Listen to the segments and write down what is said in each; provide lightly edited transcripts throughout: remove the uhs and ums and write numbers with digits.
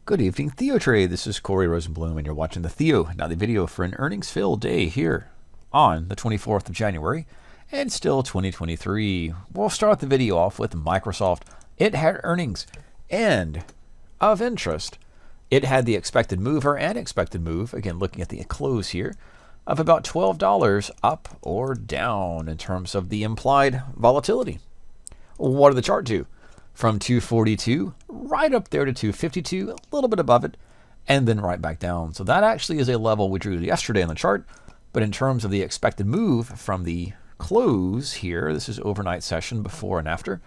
Good evening, TheoTrade. This is Corey Rosenblum, and you're watching the Theo Nightly Video for an earnings-filled day here on the 24th of January, and still 2023. We'll start the video off with Microsoft. It had earnings, and of interest, it had the expected mover and expected move, again looking at the close here, of about $12 up or down in terms of the implied volatility. What did the chart do? From 242 right up there to 252, a little bit above it, and then right back down. So that actually is a level we drew yesterday on the chart, but in terms of the expected move from the close here, this is overnight session before and after,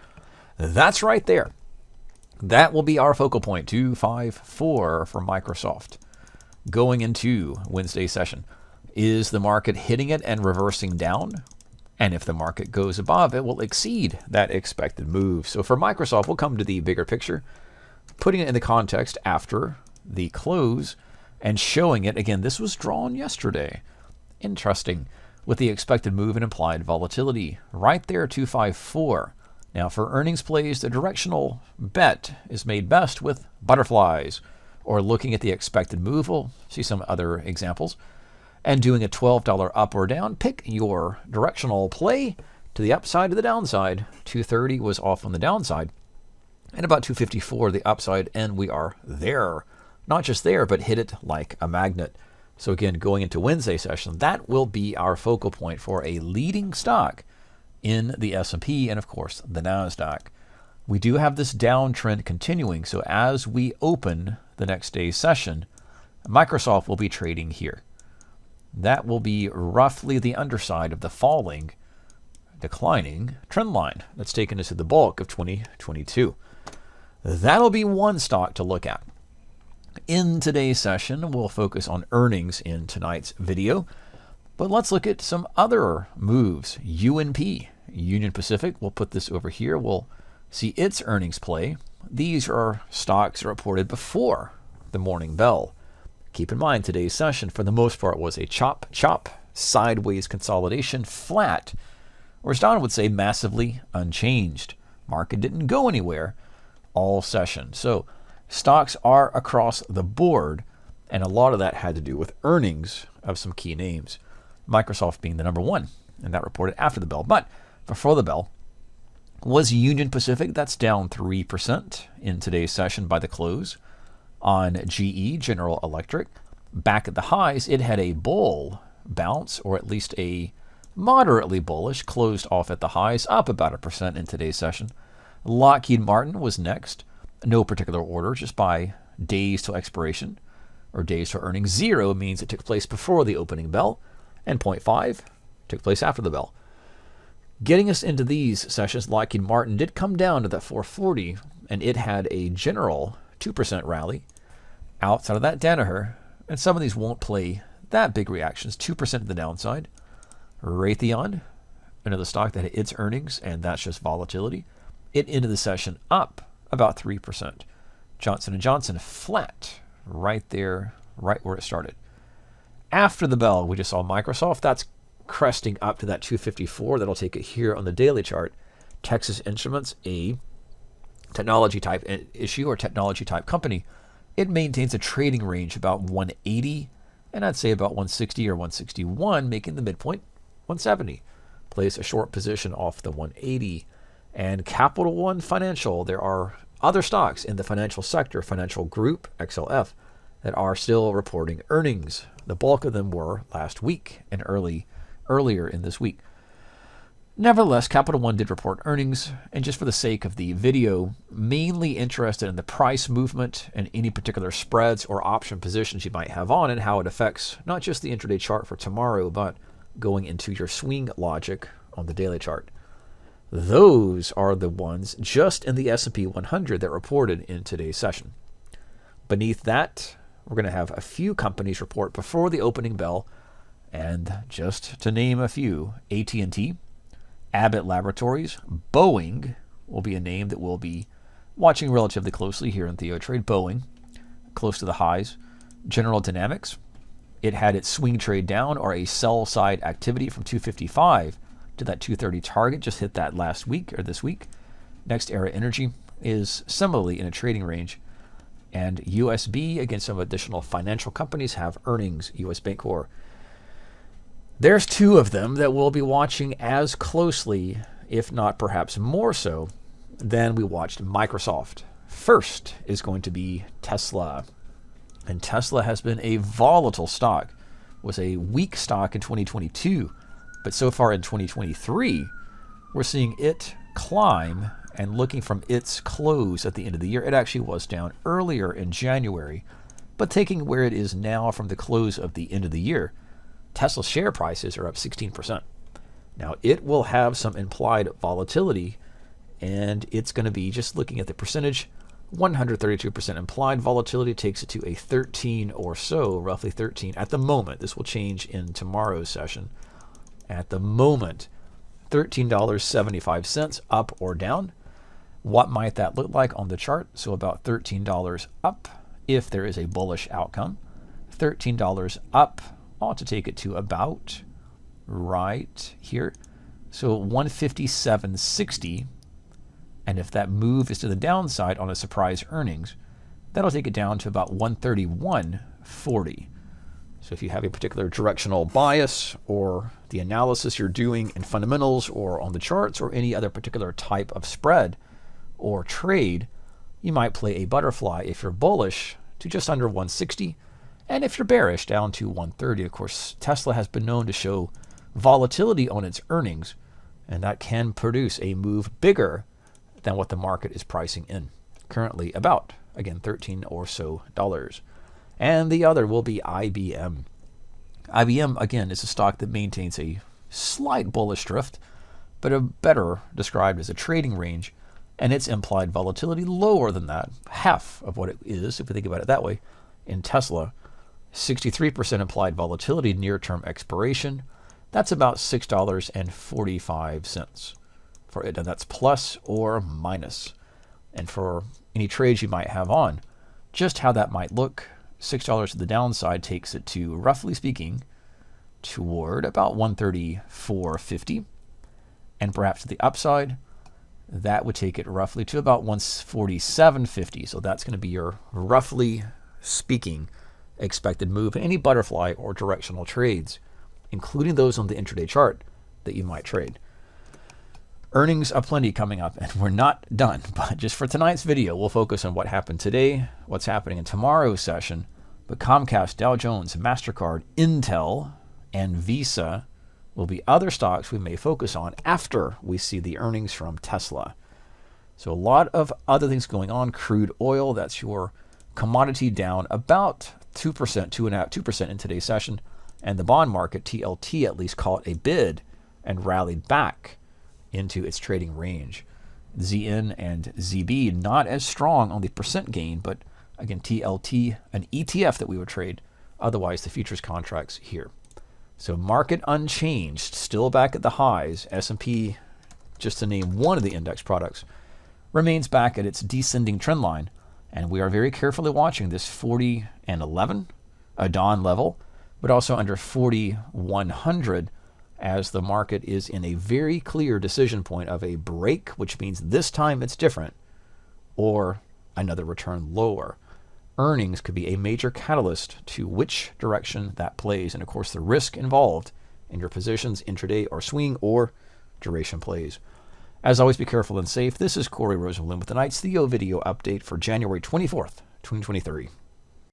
that's right there. That will be our focal point, 254 for Microsoft. Going into Wednesday session, is the market hitting it and reversing down? And if the market goes above, it will exceed that expected move. So for Microsoft, we'll come to the bigger picture, putting it in the context after the close and showing it. Again, this was drawn yesterday. Interesting. With the expected move and implied volatility. Right there, 254. Now for earnings plays, the directional bet is made best with butterflies, or looking at the expected move. We'll see some other examples. And doing a $12 up or down, pick your directional play to the upside to the downside. 230 was off on the downside, and about 254 the upside, and we are there. Not just there, but hit it like a magnet. So again, going into Wednesday session, that will be our focal point for a leading stock in the S&P and, of course, the Nasdaq. We do have this downtrend continuing, so as we open the next day's session, Microsoft will be trading here. That will be roughly the underside of the declining trend line that's taken us to the bulk of 2022. That'll be one stock to look at. In today's session, we'll focus on earnings in tonight's video, but let's look at some other moves. UNP, Union Pacific, we'll put this over here. We'll see its earnings play. These are stocks reported before the morning bell. Keep in mind, today's session, for the most part, was a chop, sideways consolidation, flat, or as Don would say, massively unchanged. Market didn't go anywhere all session. So stocks are across the board, and a lot of that had to do with earnings of some key names. Microsoft being the number one, and that reported after the bell. But before the bell was Union Pacific. That's down 3% in today's session by the close. On GE, General Electric, back at the highs, it had a bull bounce, or at least a moderately bullish, closed off at the highs, up about 1% in today's session. Lockheed Martin was next. No particular order, just by days till expiration, or days till earnings. 0 means it took place before the opening bell, and 0.5 took place after the bell. Getting us into these sessions, Lockheed Martin did come down to that 440, and it had a general 2% rally. Outside of that, Danaher, and some of these won't play that big reactions, 2% to the downside. Raytheon, another stock that had its earnings, and that's just volatility. It ended the session up about 3%. Johnson & Johnson flat right there, right where it started. After the bell, we just saw Microsoft. That's cresting up to that 254. That'll take it here on the daily chart. Texas Instruments, a technology type issue or technology type company, it maintains a trading range about 180, and I'd say about 160 or 161, making the midpoint 170. Place a short position off the 180. And Capital One Financial, there are other stocks in the financial sector, financial group, XLF, that are still reporting earnings. The bulk of them were last week and earlier in this week. Nevertheless, Capital One did report earnings, and just for the sake of the video, mainly interested in the price movement and any particular spreads or option positions you might have on, and how it affects not just the intraday chart for tomorrow, but going into your swing logic on the daily chart. Those are the ones just in the S&P 100 that reported in today's session. Beneath that, we're going to have a few companies report before the opening bell, and just to name a few, AT&T, Abbott Laboratories, Boeing will be a name that we'll be watching relatively closely here in TheoTrade. Boeing, close to the highs. General Dynamics, it had its swing trade down, or a sell side activity, from 255 to that 230 target. Just hit that last week or this week. Next Era Energy is similarly in a trading range. and USB. Again, some additional financial companies have earnings. US Bancorp. There's two of them that we'll be watching as closely, if not perhaps more so, than we watched Microsoft. First is going to be Tesla. And Tesla has been a volatile stock. Was a weak stock in 2022, but so far in 2023, we're seeing it climb, and looking from its close at the end of the year, it actually was down earlier in January, but taking where it is now from the close of the end of the year, Tesla share prices are up 16%. Now, it will have some implied volatility, and it's going to be, just looking at the percentage, 132% implied volatility takes it to a 13 or so, roughly 13 at the moment. This will change in tomorrow's session. At the moment, $13.75 up or down. What might that look like on the chart? So about $13 up if there is a bullish outcome. $13 up ought to take it to about right here. So 157.60. And if that move is to the downside on a surprise earnings, that'll take it down to about 131.40. So if you have a particular directional bias, or the analysis you're doing in fundamentals or on the charts, or any other particular type of spread or trade, you might play a butterfly if you're bullish to just under 160, and if you're bearish down to 130. Of course, Tesla has been known to show volatility on its earnings, and that can produce a move bigger than what the market is pricing in. Currently about, again, $13 or so. And the other will be IBM. IBM, again, is a stock that maintains a slight bullish drift, but a better described as a trading range, and its implied volatility lower than that, half of what it is, if we think about it that way, in Tesla. 63% implied volatility near-term expiration. That's about $6.45 for it, and that's plus or minus. And for any trades you might have on, just how that might look, $6 to the downside takes it to, roughly speaking, toward about 134.50, and perhaps to the upside, that would take it roughly to about 147.50. So that's going to be your, roughly speaking, expected move in any butterfly or directional trades, including those on the intraday chart that you might trade. Earnings aplenty coming up, and we're not done. But just for tonight's video, we'll focus on what happened today, what's happening in tomorrow's session. But Comcast, Dow Jones, MasterCard, Intel, and Visa will be other stocks we may focus on after we see the earnings from Tesla. So a lot of other things going on. Crude oil, that's your commodity, down about 2%, 2.5%, 2% in today's session. And the bond market, TLT at least, caught a bid and rallied back into its trading range. ZN and ZB not as strong on the percent gain, but again, TLT, an ETF that we would trade, otherwise the futures contracts here. So market unchanged, still back at the highs. S&P, just to name one of the index products, remains back at its descending trend line, and we are very carefully watching this 40 and 11, a dawn level, but also under 4100, as the market is in a very clear decision point of a break, which means this time it's different, or another return lower. Earnings could be a major catalyst to which direction that plays, and of course the risk involved in your positions, intraday or swing or duration plays. As always, be careful and safe. This is Corey Rosenblum with tonight's Theo video update for January 24th, 2023.